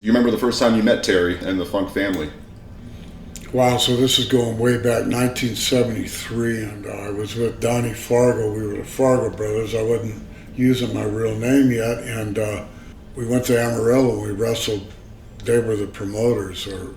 You remember the first time you met Terry and the Funk family? Wow, so this is going way back, 1973, and I was with Donnie Fargo. We were the Fargo brothers. I wasn't using my real name yet, and we went to Amarillo and we wrestled. They were the promoters, or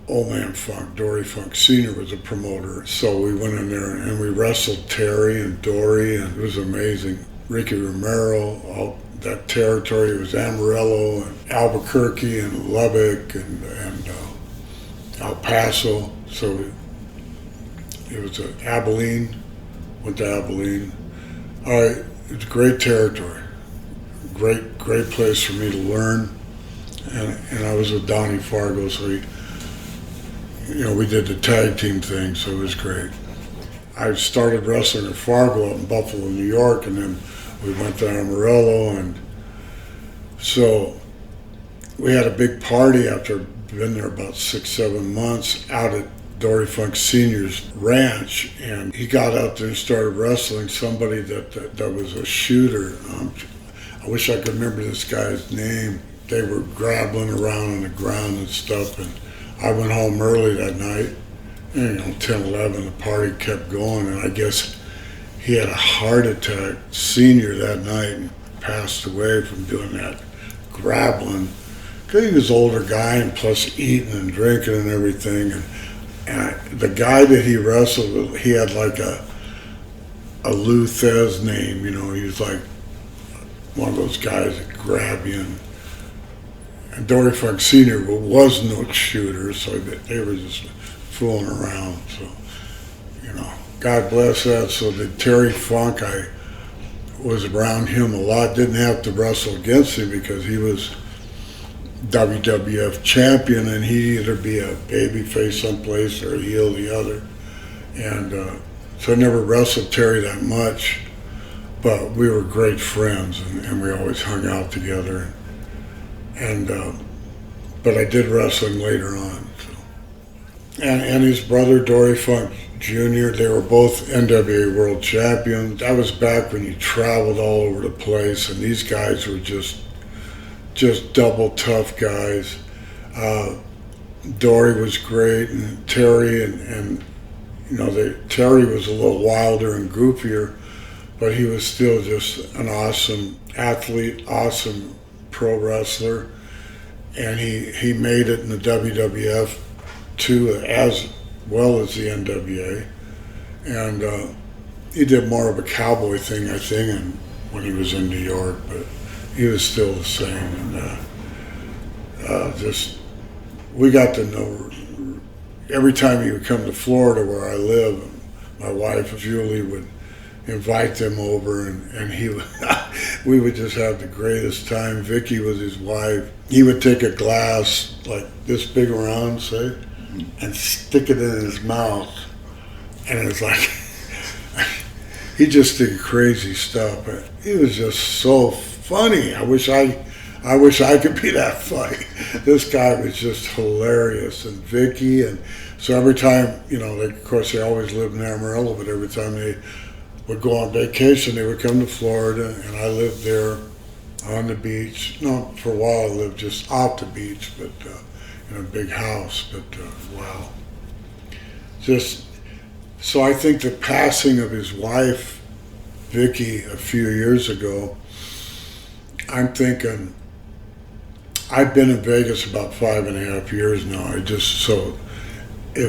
Old Man Funk, Dory Funk Sr. was a promoter. So we went in there and we wrestled Terry and Dory, and it was amazing. Ricky Romero, all that territory was Amarillo and Albuquerque and Lubbock and El Paso. So it was Abilene, went to Abilene. All right, it was great territory. Great place for me to learn. And I was with Donnie Fargo, so we did the tag team thing, so it was great. I started wrestling at Fargo up in Buffalo, New York, and then we went to Amarillo, and so we had a big party after been there about 6-7 months out at Dory Funk Sr.'s ranch, and he got out there and started wrestling somebody that was a shooter. I wish I could remember this guy's name. They were grappling around on the ground and stuff, and I went home early that night, and 10, 11, the party kept going, and I guess he had a heart attack, senior, that night, and passed away from doing that grappling. Because he was an older guy, and plus eating and drinking and everything. And the guy that he wrestled with, he had like a Lou Thez name, he was like one of those guys that grab you. And Dory Funk Sr. was no shooter, so they were just fooling around. So, God bless that. So the Terry Funk, I was around him a lot. Didn't have to wrestle against him because he was WWF champion, and he'd either be a babyface someplace or a heel the other. And so I never wrestled Terry that much, but we were great friends, and we always hung out together. And but I did wrestle him later on. So. And his brother Dory Funk Jr., they were both NWA World Champions. That was back when you traveled all over the place, and these guys were just double tough guys. Dory was great, and Terry, and Terry was a little wilder and goofier, but he was still just an awesome athlete, awesome pro wrestler, and he made it in the WWF too, as well as the NWA, and he did more of a cowboy thing, I think, and when he was in New York, but he was still the same, and we got to know. Every time he would come to Florida, where I live, my wife Julie would invite them over, and he would, we would just have the greatest time. Vicki was his wife. He would take a glass like this big around, say, and stick it in his mouth, and it was like he just did crazy stuff. But he was just so funny. I wish I could be that funny. This guy was just hilarious, and Vicki, and so every time, of course they always lived in Amarillo, but every time they would go on vacation, they would come to Florida, and I lived there on the beach. No, for a while I lived just off the beach, but in a big house. But wow, so I think the passing of his wife, Vicki, a few years ago, I'm thinking, I've been in Vegas about 5.5 years now. It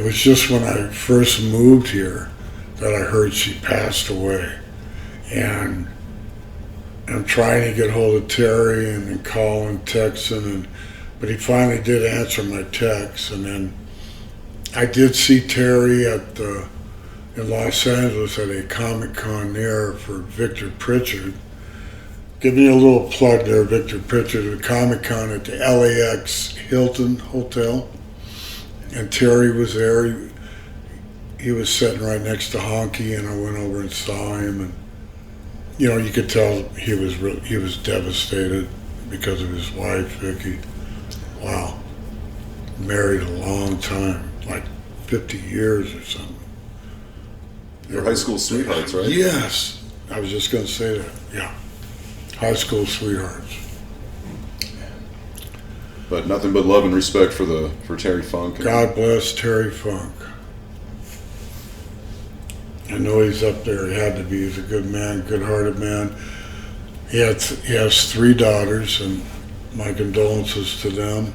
was just when I first moved here that I heard she passed away. And I'm trying to get hold of Terry and calling, texting, but he finally did answer my text. And then I did see Terry in Los Angeles at a Comic-Con there for Victor Pritchard. Give me a little plug there, Victor Pritchard, at Comic-Con at the LAX Hilton Hotel. And Terry was there. He was sitting right next to Honky, and I went over and saw him. And you could tell he was devastated because of his wife, Vicki. Wow, married a long time, like 50 years or something. They're high school sweethearts, right? Yes, I was just going to say that. Yeah. High school sweethearts. But nothing but love and respect for Terry Funk. God bless Terry Funk. I know he's up there. He had to be. He's a good man, good-hearted man. He has 3 daughters, and my condolences to them.